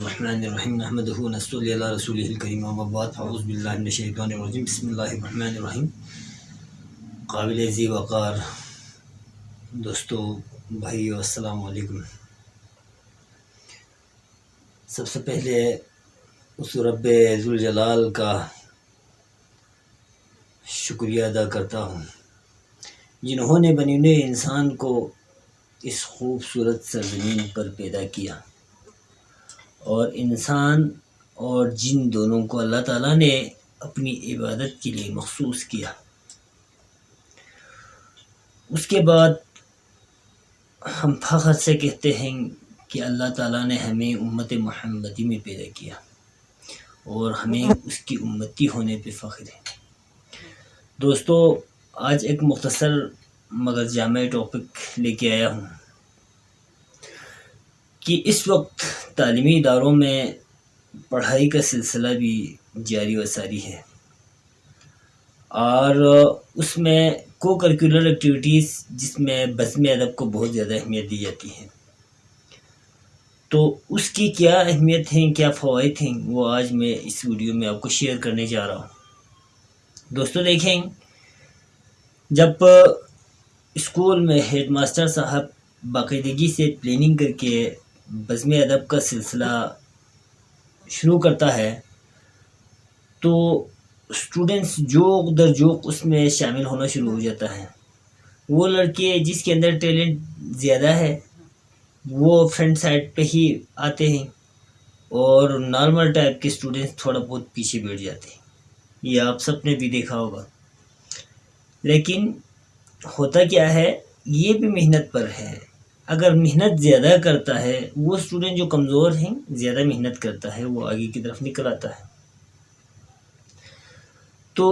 الرحمن الرحیم نحمدہ ونصلی علی رسولہ الکریم اما بعد اعوذ باللہ من الشیطان الرجیم بسم اللہ الرحمن الرحیم۔ قابل ذی وقار دوستو بھائیو السلام علیکم۔ سب سے پہلے اس رب ذوالجلال کا شکریہ ادا کرتا ہوں جنہوں نے بنین انسان کو اس خوبصورت سرزمین پر پیدا کیا، اور انسان اور جن دونوں کو اللہ تعالیٰ نے اپنی عبادت کے لیے مخصوص کیا۔ اس کے بعد ہم فخر سے کہتے ہیں کہ اللہ تعالیٰ نے ہمیں امت محمدی میں پیدا کیا اور ہمیں اس کی امتی ہونے پہ فخر ہے۔ دوستو، آج ایک مختصر مگر جامع ٹاپک لے کے آیا ہوں کہ اس وقت تعلیمی اداروں میں پڑھائی کا سلسلہ بھی جاری و ساری ہے، اور اس میں کو کریکولر ایکٹیویٹیز جس میں بزم ادب کو بہت زیادہ اہمیت دی جاتی ہے۔ تو اس کی کیا اہمیت ہیں، کیا فوائد ہیں، وہ آج میں اس ویڈیو میں آپ کو شیئر کرنے جا رہا ہوں۔ دوستو دیکھیں، جب اسکول میں ہیڈ ماسٹر صاحب باقاعدگی سے پلاننگ کر کے بزم ادب کا سلسلہ شروع کرتا ہے تو اسٹوڈنٹس جوق در جوق اس میں شامل ہونا شروع ہو جاتا ہے۔ وہ لڑکے جس کے اندر ٹیلنٹ زیادہ ہے وہ فرنٹ سائڈ پہ ہی آتے ہیں، اور نارمل ٹائپ کے اسٹوڈنٹس تھوڑا بہت پیچھے بیٹھ جاتے ہیں۔ یہ آپ سب نے بھی دیکھا ہوگا۔ لیکن ہوتا کیا ہے، یہ بھی محنت پر ہے۔ اگر محنت زیادہ کرتا ہے وہ اسٹوڈنٹ جو کمزور ہیں، زیادہ محنت کرتا ہے، وہ آگے کی طرف نکل آتا ہے۔ تو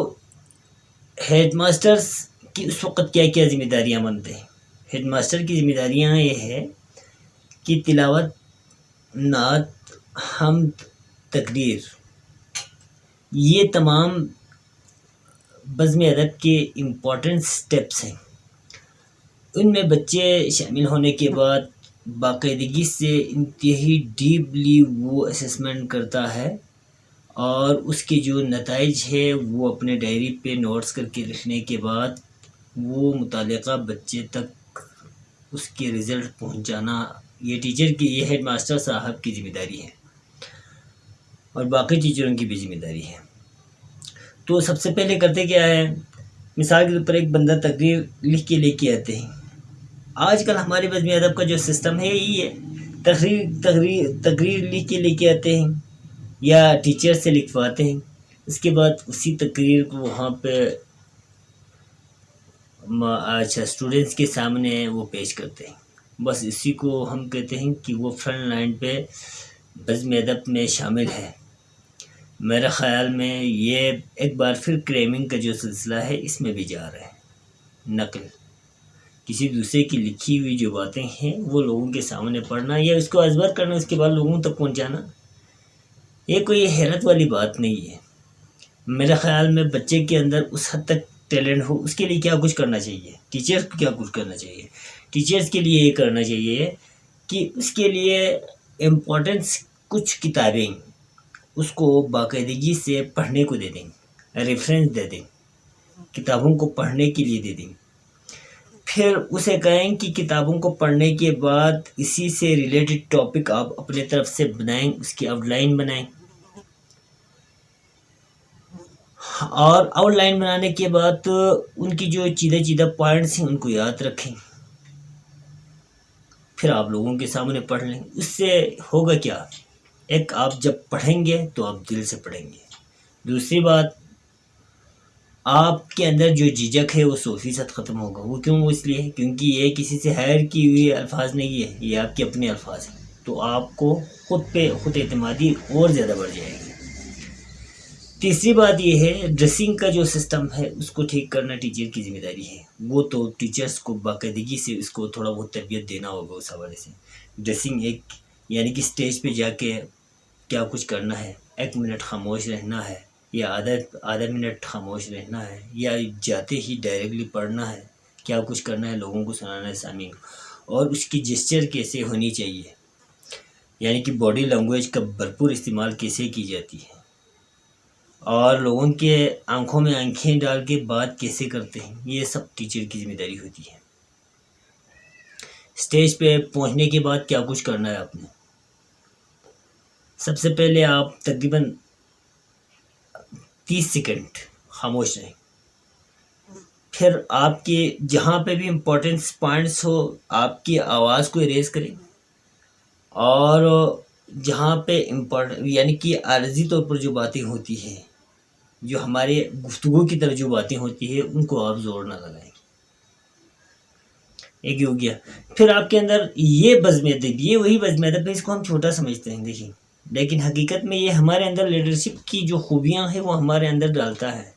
ہیڈ ماسٹرز کی اس وقت کیا کیا ذمہ داریاں بنتے ہیں؟ ہیڈ ماسٹر کی ذمہ داریاں یہ ہے کہ تلاوت، نعت، حمد، تقریر، یہ تمام بزم ادب کے امپورٹنٹ سٹیپس ہیں۔ ان میں بچے شامل ہونے کے بعد باقاعدگی سے انتہائی ڈیپلی وہ اسسمنٹ کرتا ہے، اور اس کے جو نتائج ہے وہ اپنے ڈائری پہ نوٹس کر کے لکھنے کے بعد وہ متعلقہ بچے تک اس کے رزلٹ پہنچانا یہ ٹیچر کی، یہ ہیڈ ماسٹر صاحب کی ذمہ داری ہے، اور باقی ٹیچروں کی بھی ذمہ داری ہے۔ تو سب سے پہلے کرتے کیا ہے، مثال کے طور پر ایک بندہ تقریر لکھ کے لے کے آتے ہیں۔ آج کل ہمارے بزم ادب کا جو سسٹم ہے یہی ہے، تقریر لکھ کے لے کے آتے ہیں یا ٹیچر سے لکھواتے ہیں۔ اس کے بعد اسی تقریر کو وہاں پہ اسٹوڈنٹس کے سامنے وہ پیش کرتے ہیں۔ بس اسی کو ہم کہتے ہیں کہ وہ فرنٹ لائن پہ بزم ادب میں شامل ہے۔ میرے خیال میں یہ ایک بار پھر کریمنگ کا جو سلسلہ ہے اس میں بھی جا رہا ہے۔ نقل، کسی دوسرے کی لکھی ہوئی جو باتیں ہیں وہ لوگوں کے سامنے پڑھنا یا اس کو ازبر کرنا، اس کے بعد لوگوں تک پہنچانا، یہ کوئی حیرت والی بات نہیں ہے۔ میرے خیال میں بچے کے اندر اس حد تک ٹیلنٹ ہو، اس کے لیے کیا کچھ کرنا چاہیے، ٹیچرز کو کیا کچھ کرنا چاہیے؟ ٹیچرز کے لیے یہ کرنا چاہیے کہ اس کے لیے امپورٹنس کچھ کتابیں اس کو باقاعدگی سے پڑھنے کو دے دیں، ریفرنس دے دیں، کتابوں کو پڑھنے کے لیے دے دیں۔ پھر اسے کہیں کہ کتابوں کو پڑھنے کے بعد اسی سے ریلیٹڈ ٹاپک آپ اپنے طرف سے بنائیں، اس کی آؤٹ لائن بنائیں، اور آؤٹ لائن بنانے کے بعد ان کی جو چیدہ پوائنٹس ہیں ان کو یاد رکھیں، پھر آپ لوگوں کے سامنے پڑھ لیں۔ اس سے ہوگا کیا، ایک آپ جب پڑھیں گے تو آپ دل سے پڑھیں گے، دوسری بات آپ کے اندر جو جھجک ہے وہ 100% ختم ہوگا۔ وہ کیوں؟ اس لیے کیونکہ یہ کسی سے ہائر کی ہوئی الفاظ نہیں ہے، یہ آپ کے اپنے الفاظ ہیں، تو آپ کو خود پہ خود اعتمادی اور زیادہ بڑھ جائے گی۔ تیسری بات یہ ہے، ڈریسنگ کا جو سسٹم ہے اس کو ٹھیک کرنا ٹیچر کی ذمہ داری ہے۔ وہ تو ٹیچرز کو باقاعدگی سے اس کو تھوڑا بہت تربیت دینا ہوگا اس حوالے سے۔ ڈریسنگ ایک یعنی کہ اسٹیج پہ جا کے کیا کچھ کرنا ہے، 1 منٹ خاموش رہنا ہے یا آدھا منٹ خاموش رہنا ہے، یا جاتے ہی ڈائریکٹلی پڑھنا ہے، کیا کچھ کرنا ہے، لوگوں کو سنانا ہے، سامعین کو، اور اس کی جسچر کیسے ہونی چاہیے۔ یعنی کہ باڈی لینگویج کا بھرپور استعمال کیسے کی جاتی ہے، اور لوگوں کے آنکھوں میں آنکھیں ڈال کے بات کیسے کرتے ہیں، یہ سب ٹیچر کی ذمہ داری ہوتی ہے۔ اسٹیج پہ پہنچنے کے بعد کیا کچھ کرنا ہے آپ نے، سب سے پہلے آپ تقریباً 30 سیکنڈ خاموش رہیں، پھر آپ کے جہاں پہ بھی امپورٹنس پوائنٹس ہو آپ کی آواز کو اریز کریں، اور جہاں پہ یعنی کہ عارضی طور پر جو باتیں ہوتی ہیں، جو ہمارے گفتگو کی طرف جو باتیں ہوتی ہیں، ان کو آپ زور نہ لگائیں۔ ایک یہ ہو گیا۔ پھر آپ کے اندر یہ بزم ادب، یہ وہی بزم ادب ہے، اس کو ہم چھوٹا سمجھتے ہیں دیکھیں، لیکن حقیقت میں یہ ہمارے اندر لیڈرشپ کی جو خوبیاں ہیں وہ ہمارے اندر ڈالتا ہے۔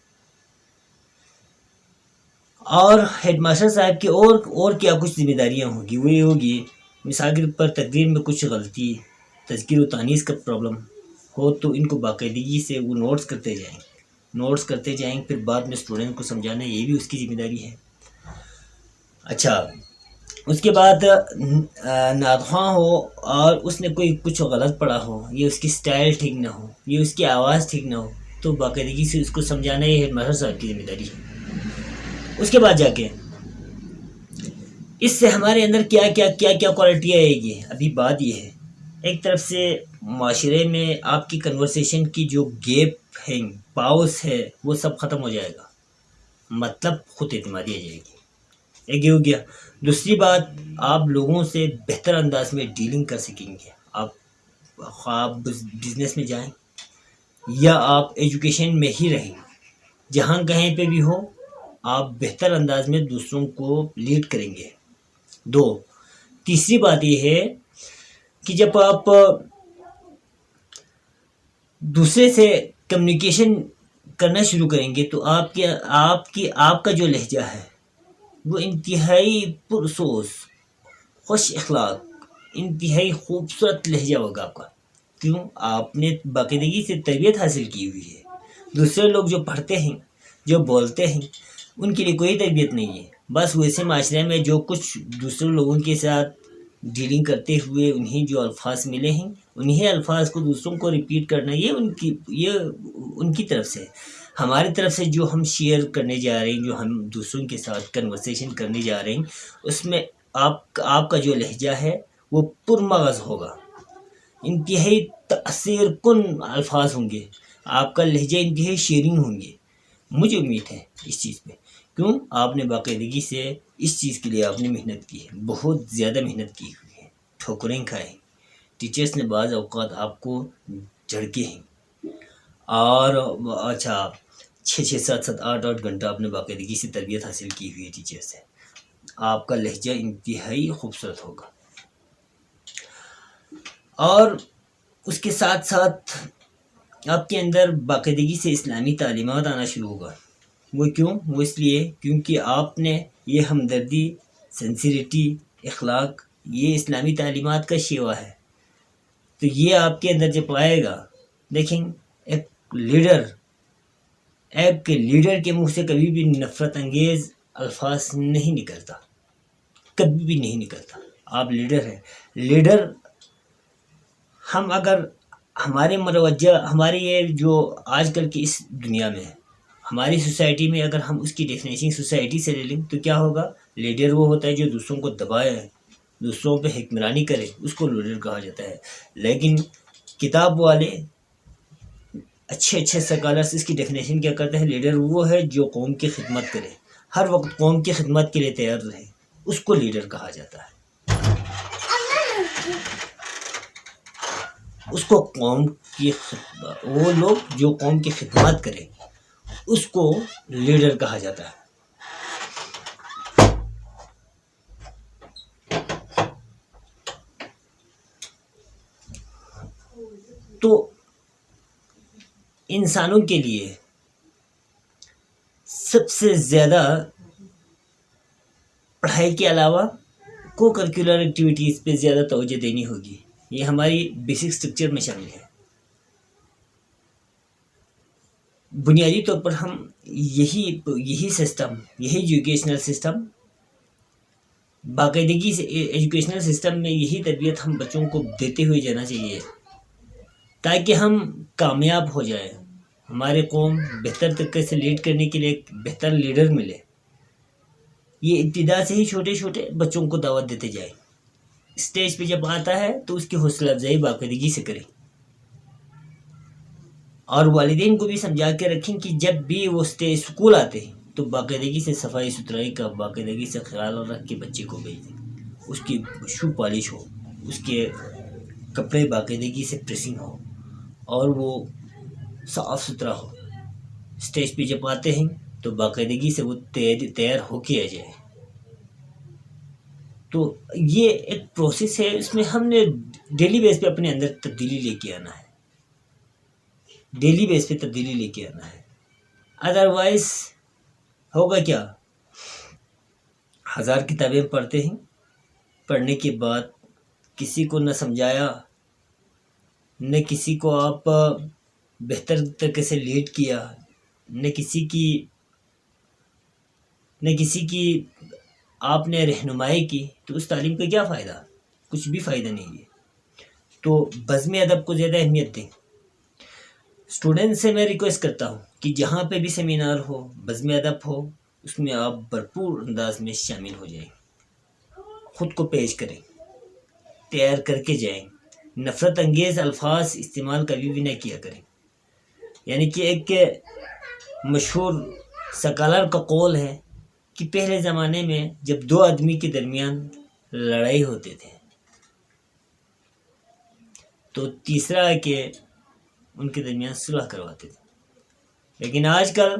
اور ہیڈ ماسٹر صاحب کی اور کیا کچھ ذمہ داریاں ہوگی، وہ یہ ہوگی، مثال کے طور پر تقریر میں کچھ غلطی، تذکیر و تانیث کا پرابلم ہو تو ان کو باقاعدگی سے وہ نوٹس کرتے جائیں، پھر بعد میں اسٹوڈنٹ کو سمجھانا، یہ بھی اس کی ذمہ داری ہے۔ اچھا، اس کے بعد نادخواں ہو اور اس نے کچھ غلط پڑھا ہو، یہ اس کی سٹائل ٹھیک نہ ہو، یہ اس کی آواز ٹھیک نہ ہو، تو باقاعدگی سے اس کو سمجھانا یہ ہیڈ ماسٹر صاحب کی ذمہ داری ہے۔ اس کے بعد جا کے اس سے ہمارے اندر کیا کیا کوالٹی آئے گی، ابھی بات یہ ہے، ایک طرف سے معاشرے میں آپ کی کنورسیشن کی جو گیپ ہے، پاؤس ہے، وہ سب ختم ہو جائے گا، مطلب خود اعتمادی آ جائے گی، ایک یہ ہو گیا۔ دوسری بات، آپ لوگوں سے بہتر انداز میں ڈیلنگ کر سکیں گے، آپ بزنس میں جائیں یا آپ ایجوکیشن میں ہی رہیں، جہاں کہیں پہ بھی ہو آپ بہتر انداز میں دوسروں کو لیڈ کریں گے۔ تیسری بات یہ ہے کہ جب آپ دوسرے سے کمیونیکیشن کرنا شروع کریں گے تو آپ کا جو لہجہ ہے وہ انتہائی پرسوس، خوش اخلاق، انتہائی خوبصورت لہجہ ہوگا آپ کا، کیوں؟ آپ نے باقاعدگی سے تربیت حاصل کی ہوئی ہے۔ دوسرے لوگ جو پڑھتے ہیں، جو بولتے ہیں، ان کے لیے کوئی تربیت نہیں ہے، بس ویسے معاشرے میں جو کچھ دوسرے لوگوں کے ساتھ ڈیلنگ کرتے ہوئے انہیں جو الفاظ ملے ہیں، انہیں الفاظ کو دوسروں کو ریپیٹ کرنا، یہ ان کی طرف سے۔ ہماری طرف سے جو ہم شیئر کرنے جا رہے ہیں، جو ہم دوسروں کے ساتھ کنورسیشن کرنے جا رہے ہیں، اس میں آپ کا جو لہجہ ہے وہ پرمغز ہوگا، انتہائی تأثیر کن الفاظ ہوں گے، آپ کا لہجہ انتہائی شیرین ہوں گے۔ مجھے امید ہے اس چیز پہ، کیوں؟ آپ نے باقاعدگی سے اس چیز کے لیے آپ نے محنت کی ہے، بہت زیادہ محنت کی ہوئی ہے، ٹھوکریں کھائے ہیں، ٹیچرز نے بعض اوقات آپ کو جھڑکے ہیں، اور اچھا 6 7 8 گھنٹہ آپ نے باقاعدگی سے تربیت حاصل کی ہوئی ہے ٹیچر سے، آپ کا لہجہ انتہائی خوبصورت ہوگا۔ اور اس کے ساتھ ساتھ آپ کے اندر باقاعدگی سے اسلامی تعلیمات آنا شروع ہوگا۔ وہ کیوں؟ وہ اس لیے کیونکہ آپ نے یہ ہمدردی، سینسیریٹی، اخلاق، یہ اسلامی تعلیمات کا شیوا ہے، تو یہ آپ کے اندر جب آئے گا، دیکھیں ایک لیڈر کے منہ سے کبھی بھی نفرت انگیز الفاظ نہیں نکلتا، کبھی بھی نہیں نکلتا۔ آپ لیڈر ہیں، لیڈر ہم اگر ہمارے مروجہ، ہماری یہ جو آج کل کی اس دنیا میں ہماری سوسائٹی میں اگر ہم اس کی ڈیفینیشن سوسائٹی سے لے لیں تو کیا ہوگا؟ لیڈر وہ ہوتا ہے جو دوسروں کو دبائے، دوسروں پہ حکمرانی کرے، اس کو لیڈر کہا جاتا ہے۔ لیکن کتاب والے اچھے سکالرس اس کی ڈیفینیشن کیا کرتے ہیں؟ لیڈر وہ ہے جو قوم کی خدمت کرے، ہر وقت قوم کی خدمت کے لیے تیار رہے، اس کو لیڈر کہا جاتا ہے۔ اس کو وہ لوگ جو قوم کی خدمت کرے اس کو لیڈر کہا جاتا ہے۔ تو انسانوں کے لیے سب سے زیادہ پڑھائی کے علاوہ کو کریکولر ایکٹیویٹیز پہ زیادہ توجہ دینی ہوگی، یہ ہماری بیسک اسٹرکچر میں شامل ہے۔ بنیادی طور پر ہم یہی سسٹم، یہی ایجوکیشنل سسٹم باقاعدگی سے ایجوکیشنل سسٹم میں یہی تربیت ہم بچوں کو دیتے ہوئے جانا چاہیے تاکہ ہم کامیاب ہو جائیں، ہمارے قوم بہتر طریقے سے لیڈ کرنے کے لیے ایک بہتر لیڈر ملے۔ یہ ابتدا سے ہی چھوٹے چھوٹے بچوں کو دعوت دیتے جائیں، اسٹیج پہ جب آتا ہے تو اس کی حوصلہ افزائی باقاعدگی سے کریں، اور والدین کو بھی سمجھا کے رکھیں کہ جب بھی وہ اسکول آتے ہیں تو باقاعدگی سے صفائی ستھرائی کا باقاعدگی سے خیال رکھ کے بچے کو بھیج دیں، اس کی شو پالش ہو، اس کے کپڑے باقاعدگی سے پریسنگ ہو، اور وہ صاف ستھرا ہو۔ اسٹیج پہ جب آتے ہیں تو باقاعدگی سے وہ تیار ہو کے آ جائے۔ تو یہ ایک پروسیس ہے، اس میں ہم نے ڈیلی بیس پہ اپنے اندر تبدیلی لے کے آنا ہے، ڈیلی بیس پہ تبدیلی لے کے آنا ہے، ادروائز ہوگا کیا؟ 1000 کتابیں پڑھتے ہیں، پڑھنے کے بعد کسی کو نہ سمجھایا، نہ کسی کو آپ بہتر طریقے سے لیڈ کیا، نہ کسی کی آپ نے رہنمائی کی، تو اس تعلیم کا کیا فائدہ؟ کچھ بھی فائدہ نہیں ہے۔ تو بزم ادب کو زیادہ اہمیت دیں۔ اسٹوڈنٹ سے میں ریکویسٹ کرتا ہوں کہ جہاں پہ بھی سیمینار ہو، بزم ادب ہو، اس میں آپ بھرپور انداز میں شامل ہو جائیں، خود کو پیش کریں، تیار کر کے جائیں، نفرت انگیز الفاظ استعمال کبھی بھی نہ کیا کریں۔ یعنی کہ ایک مشہور سکالر کا قول ہے کہ پہلے زمانے میں جب 2 آدمی کے درمیان لڑائی ہوتے تھے تو تیسرا آ کے ان کے درمیان صلح کرواتے تھے، لیکن آج کل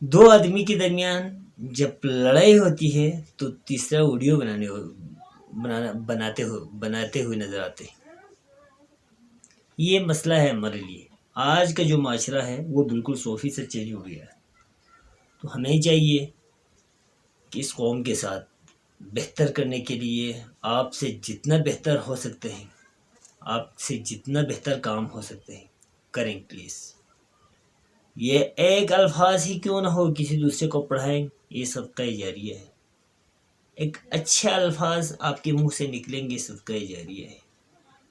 2 آدمی کے درمیان جب لڑائی ہوتی ہے تو تیسرا ویڈیو بناتے ہوئے نظر آتے ہیں۔ یہ مسئلہ ہے ہمارے لیے، آج کا جو معاشرہ ہے وہ بالکل 100% چینج ہو گیا ہے۔ تو ہمیں چاہیے کہ اس قوم کے ساتھ بہتر کرنے کے لیے آپ سے جتنا بہتر ہو سکتے ہیں، آپ سے جتنا بہتر کام ہو سکتے ہیں کریں پلیز۔ یہ ایک الفاظ ہی کیوں نہ ہو، کسی دوسرے کو پڑھائیں، یہ صدقہ جاریہ ہے۔ ایک اچھے الفاظ آپ کے منہ سے نکلیں گے، صدقہ جاریہ ہے۔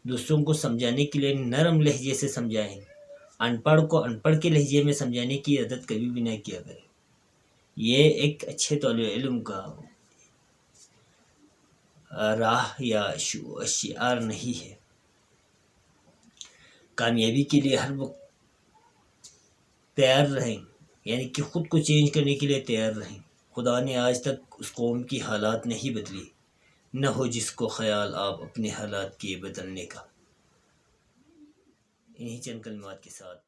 دوسروں کو سمجھانے کے لیے نرم لہجے سے سمجھائیں، ان پڑھ کو ان پڑھ کے لہجے میں سمجھانے کی عادت کبھی بھی نہ کیا کریں۔ یہ ایک اچھے طالب علم کا راہ یا شعار نہیں ہے۔ کامیابی کے لیے ہر وقت تیار رہیں، یعنی کہ خود کو چینج کرنے کے لیے تیار رہیں۔ خدا نے آج تک اس قوم کی حالات نہیں بدلی، نہ ہو جس کو خیال آپ اپنے حالات کے بدلنے کا۔ انہی چند کلمات کے ساتھ